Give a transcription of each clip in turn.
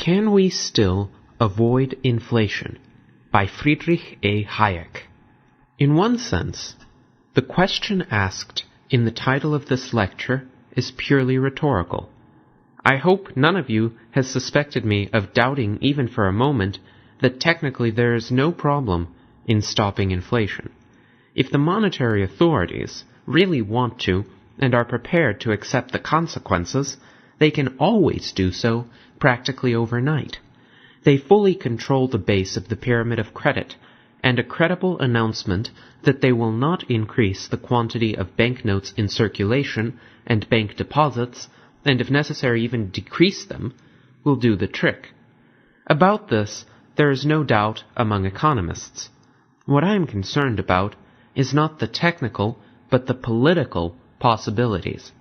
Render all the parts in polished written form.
Can we still avoid inflation? By Friedrich A. Hayek. In one sense, the question asked in the title of this lecture is purely rhetorical. I hope none of you has suspected me of doubting even for a moment that technically there is no problem in stopping inflation. If the monetary authorities really want to and are prepared to accept the consequences, they can always do so practically overnight. They fully control the base of the pyramid of credit, and a credible announcement that they will not increase the quantity of banknotes in circulation and bank deposits, and if necessary even decrease them, will do the trick. About this, there is no doubt among economists. What I am concerned about is not the technical, but the political possibilities.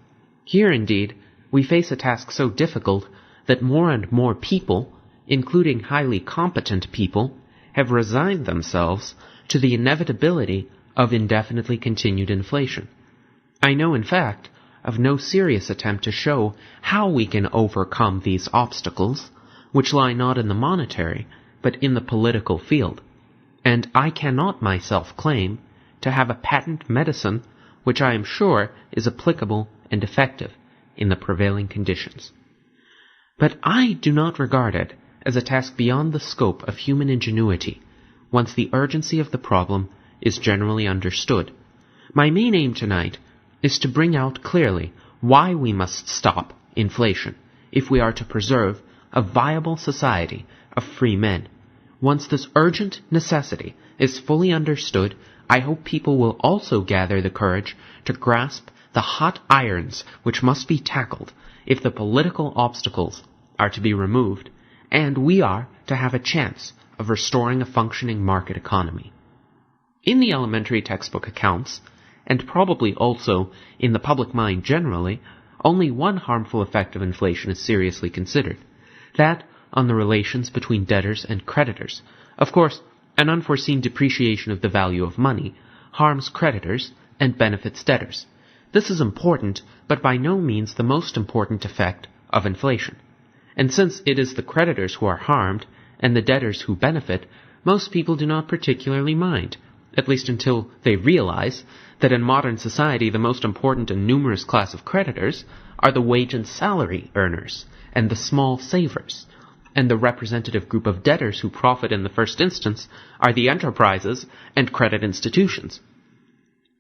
Here, indeed, we face a task so difficult that more and more people, including highly competent people, have resigned themselves to the inevitability of indefinitely continued inflation. I know, in fact, of no serious attempt to show how we can overcome these obstacles, which lie not in the monetary, but in the political field, and I cannot myself claim to have a patent medicine which I am sure is applicable and effective in the prevailing conditions. But I do not regard it as a task beyond the scope of human ingenuity, once the urgency of the problem is generally understood. My main aim tonight is to bring out clearly why we must stop inflation if we are to preserve a viable society of free men. Once this urgent necessity is fully understood, I hope people will also gather the courage to grasp the hot irons which must be tackled if the political obstacles are to be removed, and we are to have a chance of restoring a functioning market economy. In the elementary textbook accounts, and probably also in the public mind generally, only one harmful effect of inflation is seriously considered, that on the relations between debtors and creditors. Of course, an unforeseen depreciation of the value of money harms creditors and benefits debtors. This is important, but by no means the most important effect of inflation. And since it is the creditors who are harmed and the debtors who benefit, most people do not particularly mind, at least until they realize that in modern society the most important and numerous class of creditors are the wage and salary earners and the small savers, and the representative group of debtors who profit in the first instance are the enterprises and credit institutions.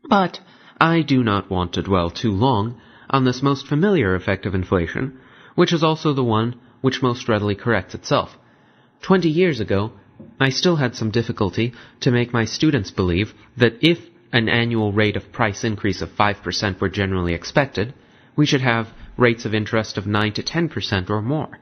But I do not want to dwell too long on this most familiar effect of inflation, which is also the one which most readily corrects itself. 20 years ago, I still had some difficulty to make my students believe that if an annual rate of price increase of 5% were generally expected, we should have rates of interest of 9 to 10% or more.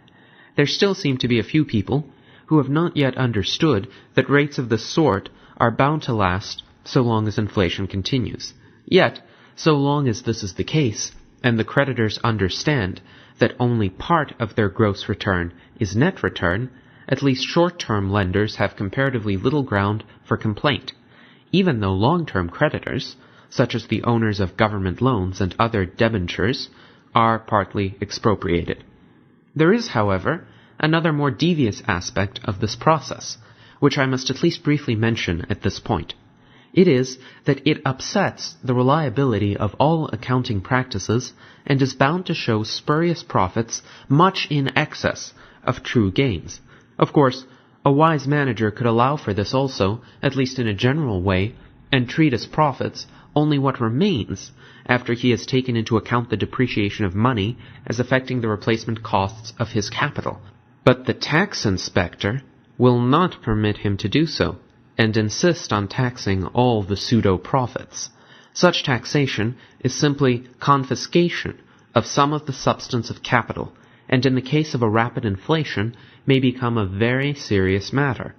There still seem to be a few people who have not yet understood that rates of this sort are bound to last so long as inflation continues. Yet, so long as this is the case, and the creditors understand that only part of their gross return is net return, at least short-term lenders have comparatively little ground for complaint, even though long-term creditors, such as the owners of government loans and other debentures, are partly expropriated. There is, however, another more devious aspect of this process, which I must at least briefly mention at this point. It is that it upsets the reliability of all accounting practices and is bound to show spurious profits much in excess of true gains. Of course, a wise manager could allow for this also, at least in a general way, and treat as profits only what remains after he has taken into account the depreciation of money as affecting the replacement costs of his capital. But the tax inspector will not permit him to do so, and insist on taxing all the pseudo-profits. Such taxation is simply confiscation of some of the substance of capital, and in the case of a rapid inflation may become a very serious matter.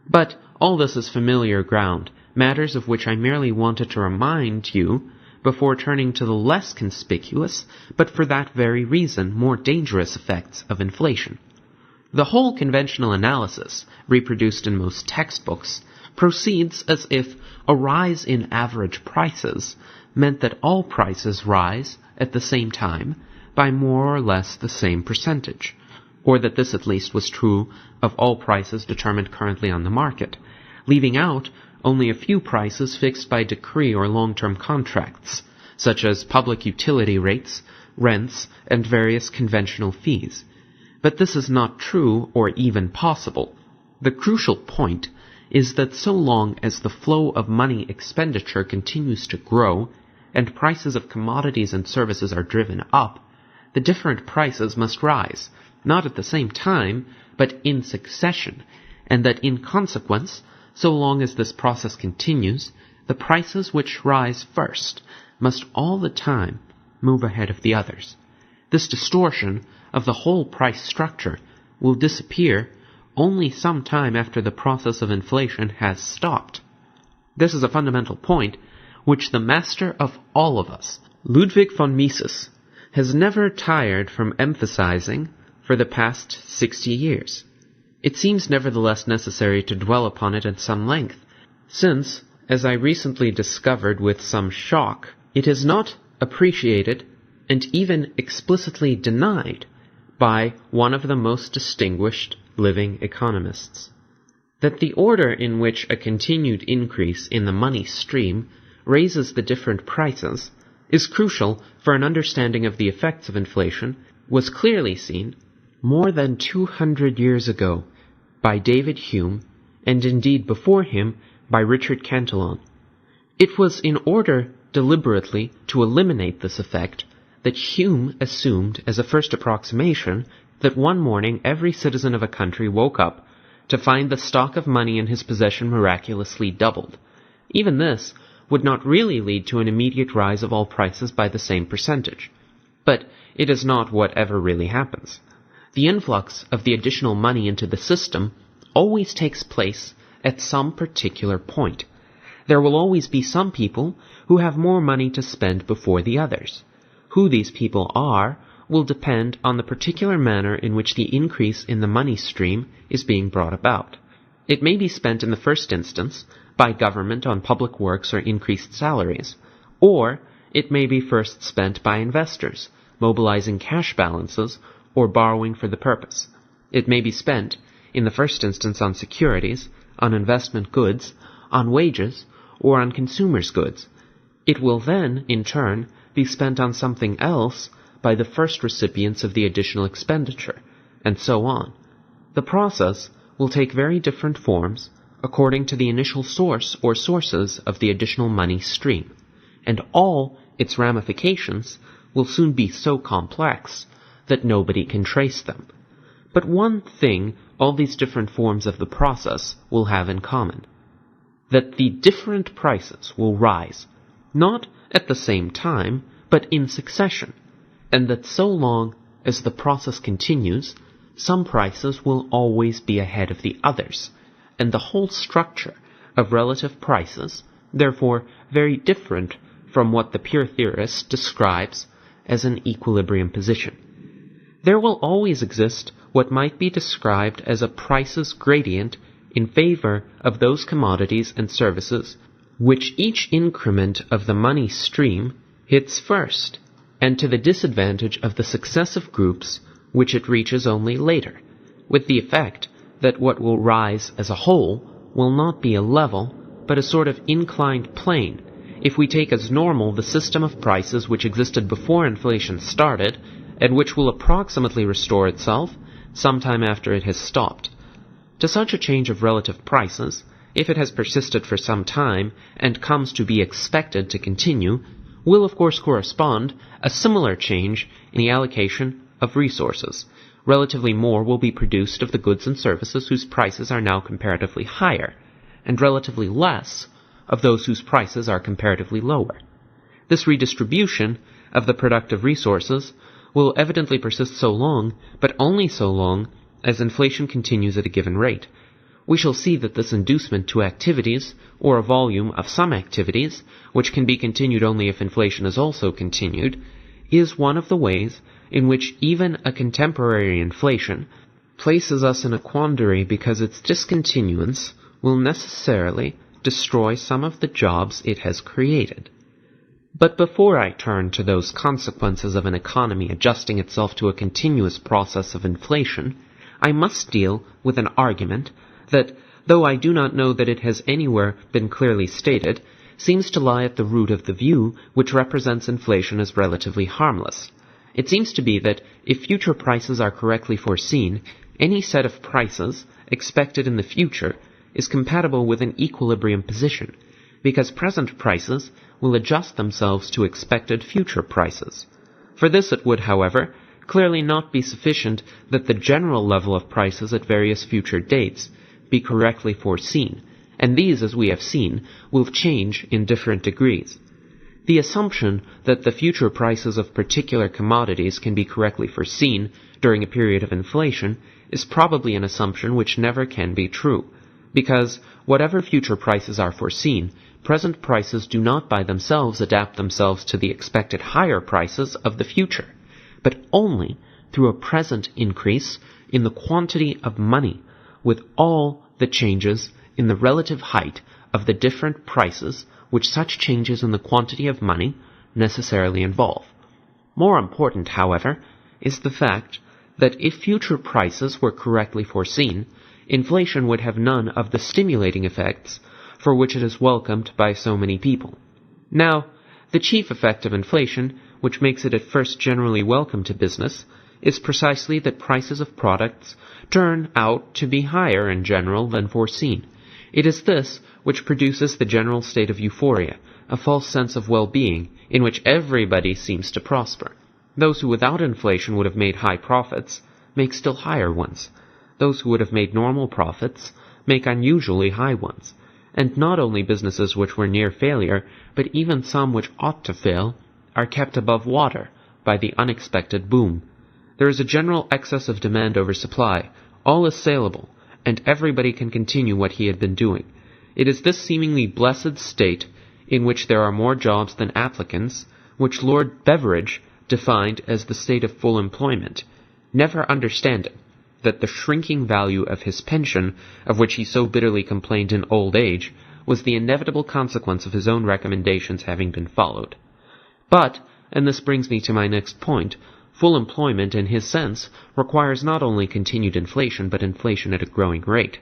But all this is familiar ground, matters of which I merely wanted to remind you before turning to the less conspicuous, but for that very reason more dangerous effects of inflation. The whole conventional analysis, reproduced in most textbooks, proceeds as if a rise in average prices meant that all prices rise at the same time by more or less the same percentage. or that this at least was true of all prices determined currently on the market, leaving out only a few prices fixed by decree or long-term contracts, such as public utility rates, rents, and various conventional fees. But this is not true or even possible. The crucial point is that so long as the flow of money expenditure continues to grow, and prices of commodities and services are driven up, the different prices must rise, not at the same time, but in succession, and that in consequence, so long as this process continues, the prices which rise first must all the time move ahead of the others. This distortion of the whole price structure will disappear only some time after the process of inflation has stopped. This is a fundamental point which the master of all of us, Ludwig von Mises, has never tired from emphasizing for the past 60 years. It seems nevertheless necessary to dwell upon it at some length, since, as I recently discovered with some shock, it is not appreciated and even explicitly denied by one of the most distinguished living economists. That the order in which a continued increase in the money stream raises the different prices is crucial for an understanding of the effects of inflation was clearly seen more than 200 years ago by David Hume, and indeed before him by Richard Cantillon. It was in order deliberately to eliminate this effect that Hume assumed as a first approximation that one morning every citizen of a country woke up to find the stock of money in his possession miraculously doubled. Even this would not really lead to an immediate rise of all prices by the same percentage. But it is not what ever really happens. The influx of the additional money into the system always takes place at some particular point. There will always be some people who have more money to spend before the others. Who these people are will depend on the particular manner in which the increase in the money stream is being brought about. It may be spent in the first instance by government on public works or increased salaries, or it may be first spent by investors, mobilizing cash balances or borrowing for the purpose. It may be spent, in the first instance, on securities, on investment goods, on wages, or on consumers' goods. It will then, in turn, be spent on something else by the first recipients of the additional expenditure, and so on. The process will take very different forms according to the initial source or sources of the additional money stream, and all its ramifications will soon be so complex that nobody can trace them. But one thing all these different forms of the process will have in common: that the different prices will rise, not at the same time, but in succession, and that so long as the process continues, some prices will always be ahead of the others, and the whole structure of relative prices, therefore very different from what the pure theorist describes as an equilibrium position. There will always exist what might be described as a prices gradient in favor of those commodities and services which each increment of the money stream hits first, and to the disadvantage of the successive groups which it reaches only later, with the effect that what will rise as a whole will not be a level, but a sort of inclined plane, if we take as normal the system of prices which existed before inflation started, and which will approximately restore itself sometime after it has stopped. To such a change of relative prices, if it has persisted for some time and comes to be expected to continue, will of course correspond a similar change in the allocation of resources. Relatively more will be produced of the goods and services whose prices are now comparatively higher, and relatively less of those whose prices are comparatively lower. This redistribution of the productive resources will evidently persist so long, but only so long, as inflation continues at a given rate. We shall see that this inducement to activities, or a volume of some activities, which can be continued only if inflation is also continued, is one of the ways in which even a contemporary inflation places us in a quandary, because its discontinuance will necessarily destroy some of the jobs it has created. But before I turn to those consequences of an economy adjusting itself to a continuous process of inflation, I must deal with an argument that, though I do not know that it has anywhere been clearly stated, seems to lie at the root of the view which represents inflation as relatively harmless. It seems to be that if future prices are correctly foreseen, any set of prices expected in the future is compatible with an equilibrium position, because present prices will adjust themselves to expected future prices. For this it would, however, clearly not be sufficient that the general level of prices at various future dates be correctly foreseen, and these, as we have seen, will change in different degrees. The assumption that the future prices of particular commodities can be correctly foreseen during a period of inflation is probably an assumption which never can be true, because whatever future prices are foreseen, present prices do not by themselves adapt themselves to the expected higher prices of the future, but only through a present increase in the quantity of money, with all the changes in the relative height of the different prices which such changes in the quantity of money necessarily involve. More important, however, is the fact that if future prices were correctly foreseen, inflation would have none of the stimulating effects for which it is welcomed by so many people. Now, the chief effect of inflation, which makes it at first generally welcome to business, is precisely that prices of products turn out to be higher in general than foreseen. It is this which produces the general state of euphoria, a false sense of well-being, in which everybody seems to prosper. Those who without inflation would have made high profits make still higher ones. Those who would have made normal profits make unusually high ones. And not only businesses which were near failure, but even some which ought to fail, are kept above water by the unexpected boom. There is a general excess of demand over supply. All is saleable, and everybody can continue what he had been doing. It is this seemingly blessed state, in which there are more jobs than applicants, which Lord Beveridge defined as the state of full employment, never understanding that the shrinking value of his pension, of which he so bitterly complained in old age, was the inevitable consequence of his own recommendations having been followed. But, and this brings me to my next point, full employment, in his sense, requires not only continued inflation, but inflation at a growing rate,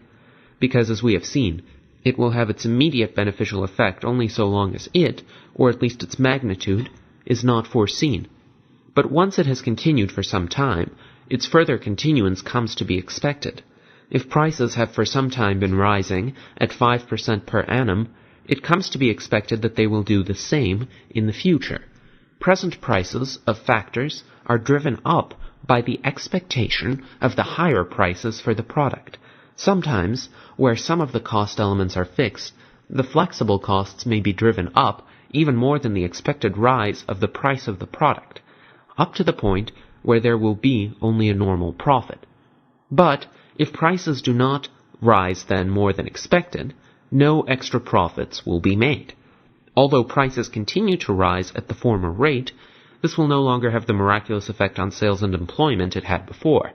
because, as we have seen, it will have its immediate beneficial effect only so long as it, or at least its magnitude, is not foreseen. But once it has continued for some time, its further continuance comes to be expected. If prices have for some time been rising at 5% per annum, it comes to be expected that they will do the same in the future. Present prices of factors are driven up by the expectation of the higher prices for the product. Sometimes, where some of the cost elements are fixed, the flexible costs may be driven up even more than the expected rise of the price of the product, up to the point where there will be only a normal profit. But if prices do not rise then more than expected, no extra profits will be made. Although prices continue to rise at the former rate, this will no longer have the miraculous effect on sales and employment it had before.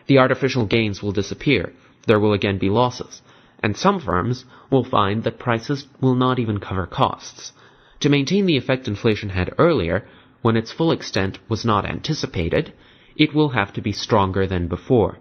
The artificial gains will disappear, there will again be losses, and some firms will find that prices will not even cover costs. To maintain the effect inflation had earlier, when its full extent was not anticipated, it will have to be stronger than before.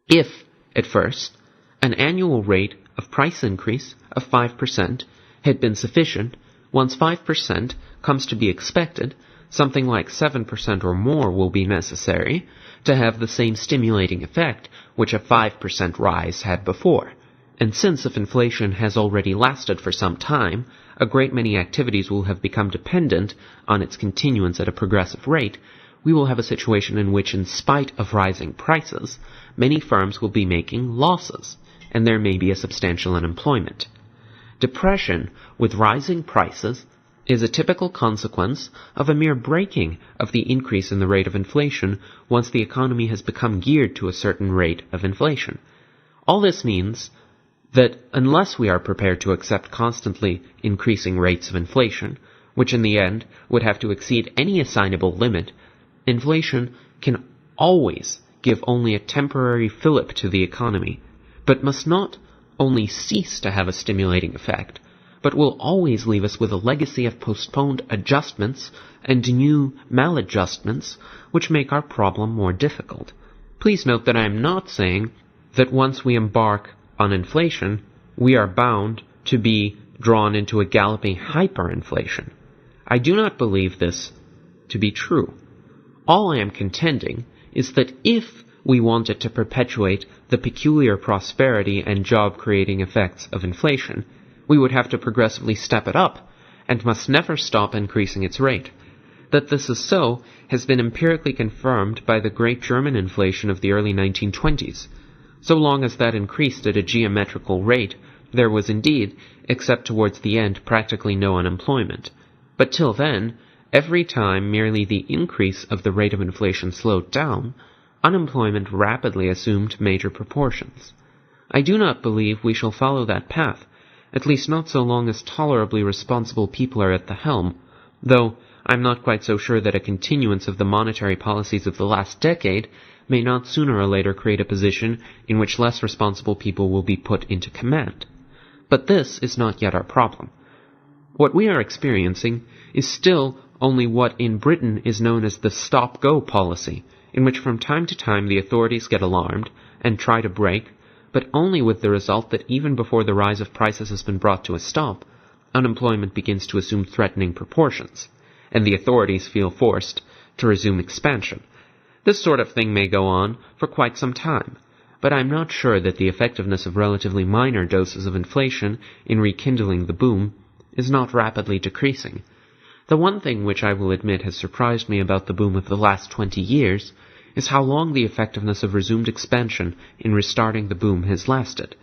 If, at first, an annual rate of price increase of 5% had been sufficient, once 5% comes to be expected, something like 7% or more will be necessary to have the same stimulating effect which a 5% rise had before. And since if inflation has already lasted for some time, a great many activities will have become dependent on its continuance at a progressive rate, we will have a situation in which, in spite of rising prices, many firms will be making losses, and there may be a substantial unemployment. Depression with rising prices is a typical consequence of a mere breaking of the increase in the rate of inflation once the economy has become geared to a certain rate of inflation. All this means that unless we are prepared to accept constantly increasing rates of inflation, which in the end would have to exceed any assignable limit, inflation can always give only a temporary fillip to the economy, but must not only cease to have a stimulating effect, but will always leave us with a legacy of postponed adjustments and new maladjustments which make our problem more difficult. Please note that I am not saying that once we embark on inflation, we are bound to be drawn into a galloping hyperinflation. I do not believe this to be true. All I am contending is that if we wanted to perpetuate the peculiar prosperity and job-creating effects of inflation, we would have to progressively step it up, and must never stop increasing its rate. That this is so has been empirically confirmed by the great German inflation of the early 1920s. So long as that increased at a geometrical rate, there was indeed, except towards the end, practically no unemployment. But till then, every time merely the increase of the rate of inflation slowed down, unemployment rapidly assumed major proportions. I do not believe we shall follow that path, at least not so long as tolerably responsible people are at the helm, though I am not quite so sure that a continuance of the monetary policies of the last decade may not sooner or later create a position in which less responsible people will be put into command. But this is not yet our problem. What we are experiencing is still only what in Britain is known as the stop-go policy, in which from time to time the authorities get alarmed and try to break, but only with the result that even before the rise of prices has been brought to a stop, unemployment begins to assume threatening proportions, and the authorities feel forced to resume expansion. This sort of thing may go on for quite some time, but I am not sure that the effectiveness of relatively minor doses of inflation in rekindling the boom is not rapidly decreasing. The one thing which I will admit has surprised me about the boom of the last 20 years is how long the effectiveness of resumed expansion in restarting the boom has lasted.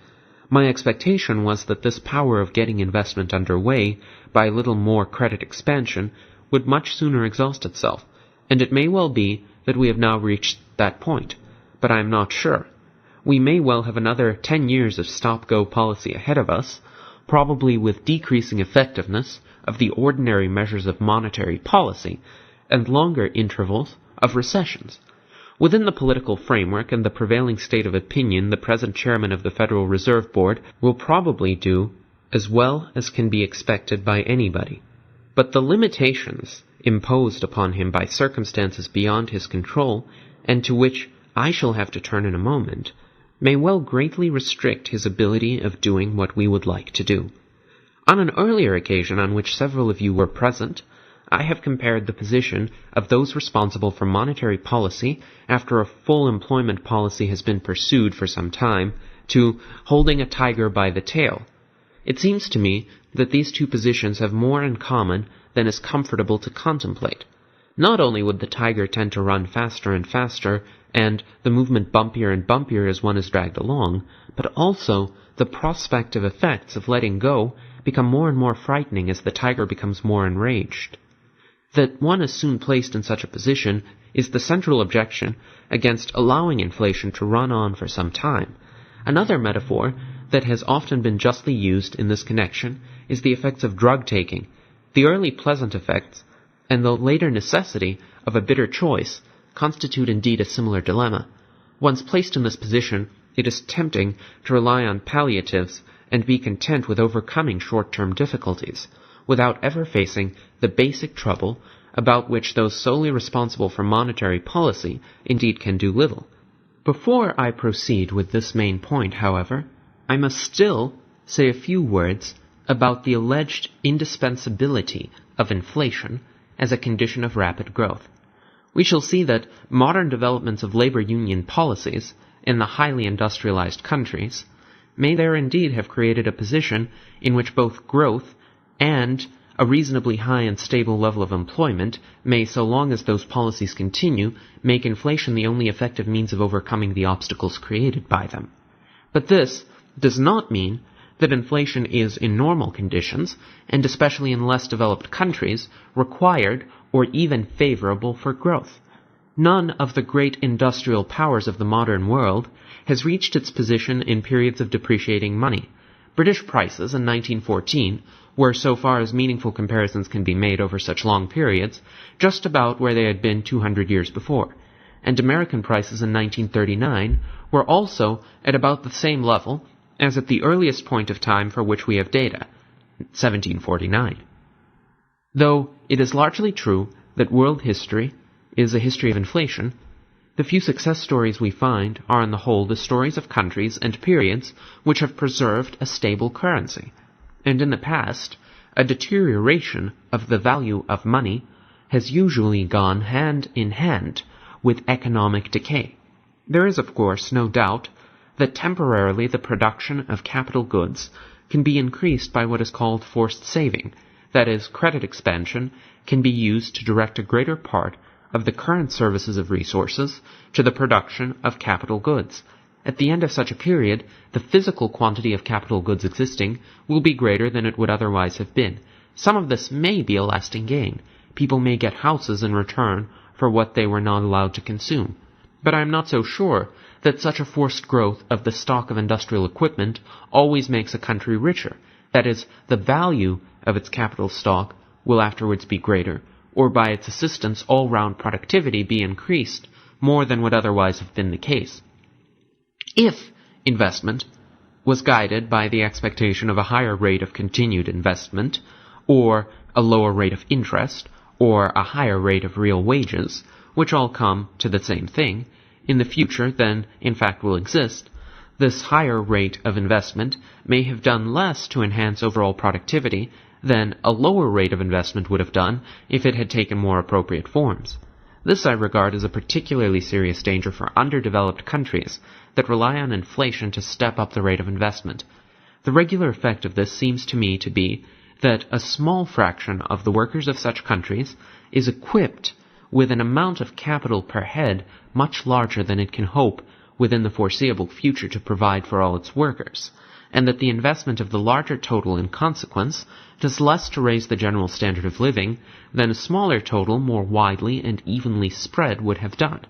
My expectation was that this power of getting investment underway by a little more credit expansion would much sooner exhaust itself, and it may well be that we have now reached that point, but I am not sure. We may well have another 10 years of stop-go policy ahead of us, probably with decreasing effectiveness of the ordinary measures of monetary policy, and longer intervals of recessions. Within the political framework and the prevailing state of opinion, the present chairman of the Federal Reserve Board will probably do as well as can be expected by anybody. But the limitations imposed upon him by circumstances beyond his control, and to which I shall have to turn in a moment, may well greatly restrict his ability of doing what we would like to do. On an earlier occasion on which several of you were present, I have compared the position of those responsible for monetary policy after a full employment policy has been pursued for some time to holding a tiger by the tail. It seems to me that these two positions have more in common than is comfortable to contemplate. Not only would the tiger tend to run faster and faster, and the movement bumpier and bumpier as one is dragged along, but also the prospective effects of letting go become more and more frightening as the tiger becomes more enraged. That one is soon placed in such a position is the central objection against allowing inflation to run on for some time. Another metaphor that has often been justly used in this connection is the effects of drug taking. The early pleasant effects and the later necessity of a bitter choice constitute indeed a similar dilemma. Once placed in this position, it is tempting to rely on palliatives and be content with overcoming short-term difficulties, without ever facing the basic trouble about which those solely responsible for monetary policy indeed can do little. Before I proceed with this main point, however, I must still say a few words about the alleged indispensability of inflation as a condition of rapid growth. We shall see that modern developments of labor union policies in the highly industrialized countries may there indeed have created a position in which both growth and a reasonably high and stable level of employment may, so long as those policies continue, make inflation the only effective means of overcoming the obstacles created by them. But this does not mean that inflation is, in normal conditions, and especially in less developed countries, required or even favorable for growth. None of the great industrial powers of the modern world has reached its position in periods of depreciating money. British prices in 1914 were, so far as meaningful comparisons can be made over such long periods, just about where they had been 200 years before, and American prices in 1939 were also at about the same level as at the earliest point of time for which we have data. 1749. Though it is largely true that world history is a history of inflation, the few success stories we find are on the whole the stories of countries and periods which have preserved a stable currency, and in the past, a deterioration of the value of money has usually gone hand in hand with economic decay. There is, of course, no doubt that temporarily the production of capital goods can be increased by what is called forced saving, that is, credit expansion can be used to direct a greater part of the current services of resources to the production of capital goods. At the end of such a period, the physical quantity of capital goods existing will be greater than it would otherwise have been. Some of this may be a lasting gain. People may get houses in return for what they were not allowed to consume. But I am not so sure that such a forced growth of the stock of industrial equipment always makes a country richer. That is, the value of its capital stock will afterwards be greater, or by its assistance all-round productivity be increased more than would otherwise have been the case. If investment was guided by the expectation of a higher rate of continued investment, or a lower rate of interest, or a higher rate of real wages, which all come to the same thing, in the future than in fact will exist, this higher rate of investment may have done less to enhance overall productivity than a lower rate of investment would have done if it had taken more appropriate forms. This I regard as a particularly serious danger for underdeveloped countries that rely on inflation to step up the rate of investment. The regular effect of this seems to me to be that a small fraction of the workers of such countries is equipped with an amount of capital per head much larger than it can hope within the foreseeable future to provide for all its workers, and that the investment of the larger total in consequence does less to raise the general standard of living than a smaller total more widely and evenly spread would have done.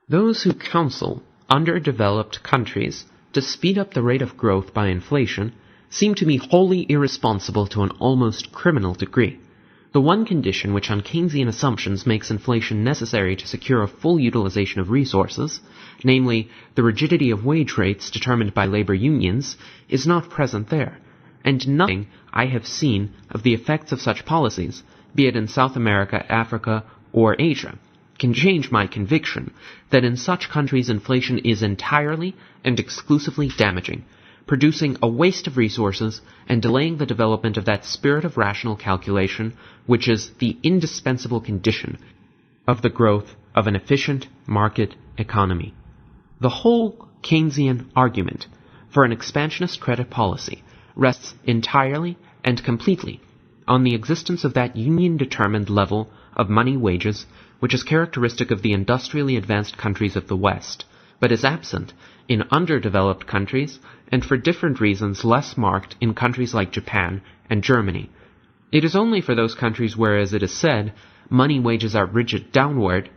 Those who counsel underdeveloped countries to speed up the rate of growth by inflation seem to me wholly irresponsible to an almost criminal degree. The one condition which on Keynesian assumptions makes inflation necessary to secure a full utilization of resources, namely the rigidity of wage rates determined by labor unions, is not present there, and nothing I have seen of the effects of such policies, be it in South America, Africa, or Asia, can change my conviction that in such countries inflation is entirely and exclusively damaging, producing a waste of resources and delaying the development of that spirit of rational calculation which is the indispensable condition of the growth of an efficient market economy. The whole Keynesian argument for an expansionist credit policy rests entirely and completely on the existence of that union-determined level of money wages which is characteristic of the industrially advanced countries of the West, but is absent in underdeveloped countries and for different reasons less marked in countries like Japan and Germany. It is only for those countries where, as it is said, money wages are rigid downward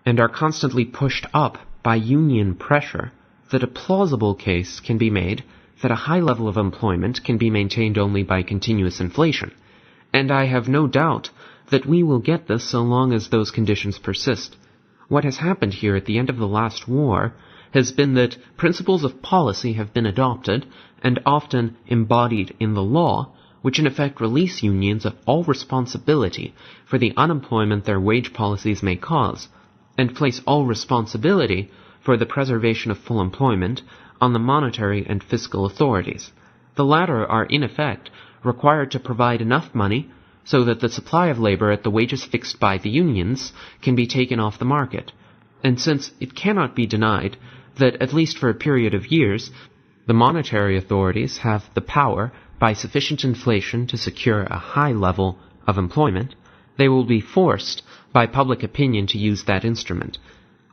and are constantly pushed up by union pressure that a plausible case can be made that a high level of employment can be maintained only by continuous inflation, and I have no doubt that we will get this so long as those conditions persist. What has happened here at the end of the last war has been that principles of policy have been adopted and often embodied in the law, which in effect release unions of all responsibility for the unemployment their wage policies may cause, and place all responsibility for the preservation of full employment on the monetary and fiscal authorities. The latter are in effect required to provide enough money so that the supply of labor at the wages fixed by the unions can be taken off the market. And since it cannot be denied that, at least for a period of years, the monetary authorities have the power, by sufficient inflation, to secure a high level of employment, they will be forced by public opinion to use that instrument.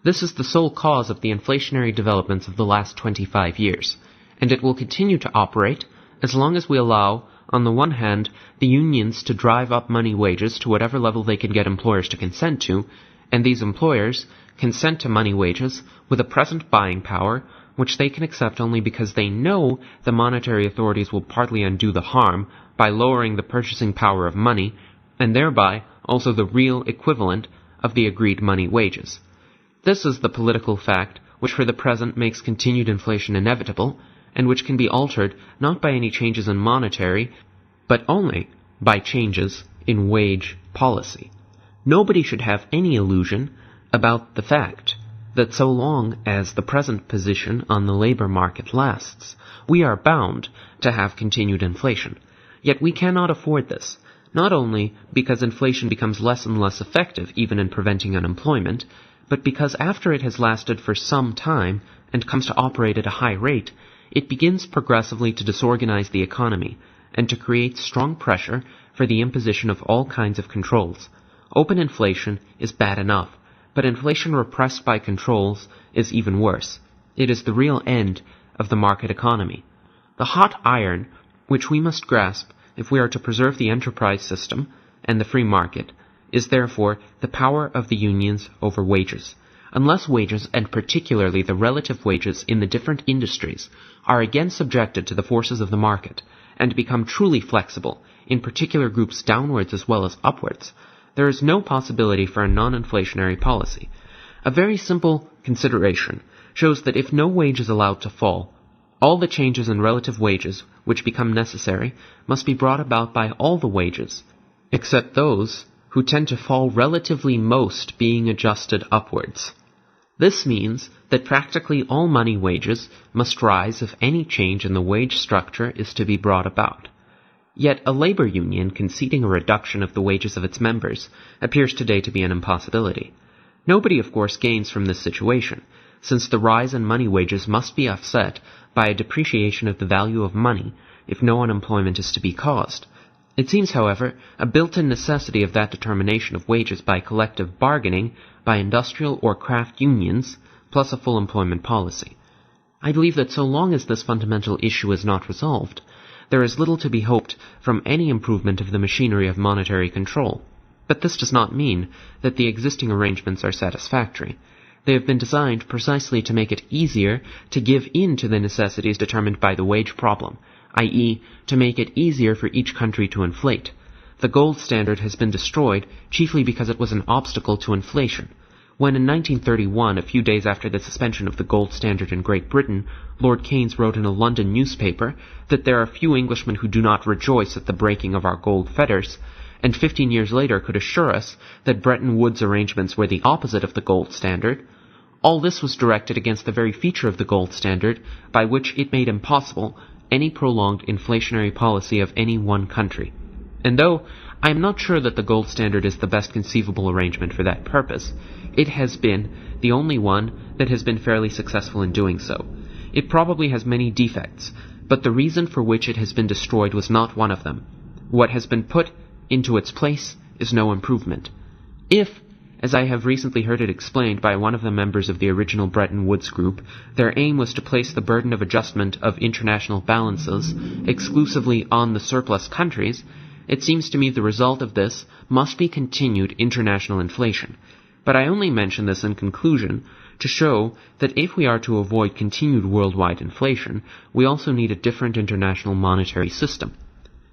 This is the sole cause of the inflationary developments of the last 25 years, and it will continue to operate as long as we allow, on the one hand, the unions to drive up money wages to whatever level they can get employers to consent to, and these employers consent to money wages with a present buying power which they can accept only because they know the monetary authorities will partly undo the harm by lowering the purchasing power of money, and thereby also the real equivalent of the agreed money wages. This is the political fact which for the present makes continued inflation inevitable, and which can be altered not by any changes in monetary, but only by changes in wage policy. Nobody should have any illusion about the fact that so long as the present position on the labor market lasts, we are bound to have continued inflation. Yet we cannot afford this, not only because inflation becomes less and less effective even in preventing unemployment, but because after it has lasted for some time and comes to operate at a high rate, it begins progressively to disorganize the economy and to create strong pressure for the imposition of all kinds of controls. Open inflation is bad enough, but inflation repressed by controls is even worse. It is the real end of the market economy. The hot iron, which we must grasp if we are to preserve the enterprise system and the free market, is therefore the power of the unions over wages. Unless wages, and particularly the relative wages in the different industries, are again subjected to the forces of the market, and become truly flexible, in particular groups downwards as well as upwards, there is no possibility for a non-inflationary policy. A very simple consideration shows that if no wage is allowed to fall, all the changes in relative wages which become necessary must be brought about by all the wages, except those who tend to fall relatively most being adjusted upwards. This means that practically all money wages must rise if any change in the wage structure is to be brought about. Yet a labor union conceding a reduction of the wages of its members appears today to be an impossibility. Nobody, of course, gains from this situation, since the rise in money wages must be offset by a depreciation of the value of money if no unemployment is to be caused. It seems, however, a built-in necessity of that determination of wages by collective bargaining by industrial or craft unions, plus a full employment policy. I believe that so long as this fundamental issue is not resolved, there is little to be hoped from any improvement of the machinery of monetary control. But this does not mean that the existing arrangements are satisfactory. They have been designed precisely to make it easier to give in to the necessities determined by the wage problem, i.e., to make it easier for each country to inflate. The gold standard has been destroyed chiefly because it was an obstacle to inflation. When in 1931, a few days after the suspension of the gold standard in Great Britain, Lord Keynes wrote in a London newspaper that there are few Englishmen who do not rejoice at the breaking of our gold fetters, and 15 years later could assure us that Bretton Woods arrangements were the opposite of the gold standard, all this was directed against the very feature of the gold standard by which it made impossible any prolonged inflationary policy of any one country. And though I am not sure that the gold standard is the best conceivable arrangement for that purpose, it has been the only one that has been fairly successful in doing so. It probably has many defects, but the reason for which it has been destroyed was not one of them. What has been put into its place is no improvement. If, as I have recently heard it explained by one of the members of the original Bretton Woods group, their aim was to place the burden of adjustment of international balances exclusively on the surplus countries, it seems to me the result of this must be continued international inflation. But I only mention this in conclusion to show that if we are to avoid continued worldwide inflation, we also need a different international monetary system.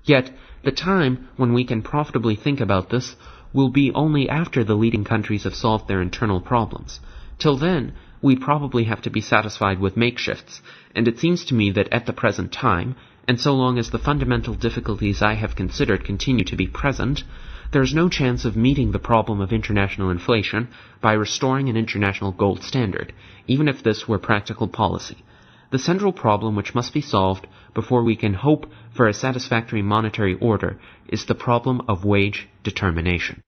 Yet, the time when we can profitably think about this will be only after the leading countries have solved their internal problems. Till then, we probably have to be satisfied with makeshifts, and it seems to me that at the present time, and so long as the fundamental difficulties I have considered continue to be present, there is no chance of meeting the problem of international inflation by restoring an international gold standard, even if this were practical policy. The central problem which must be solved before we can hope for a satisfactory monetary order is the problem of wage determination.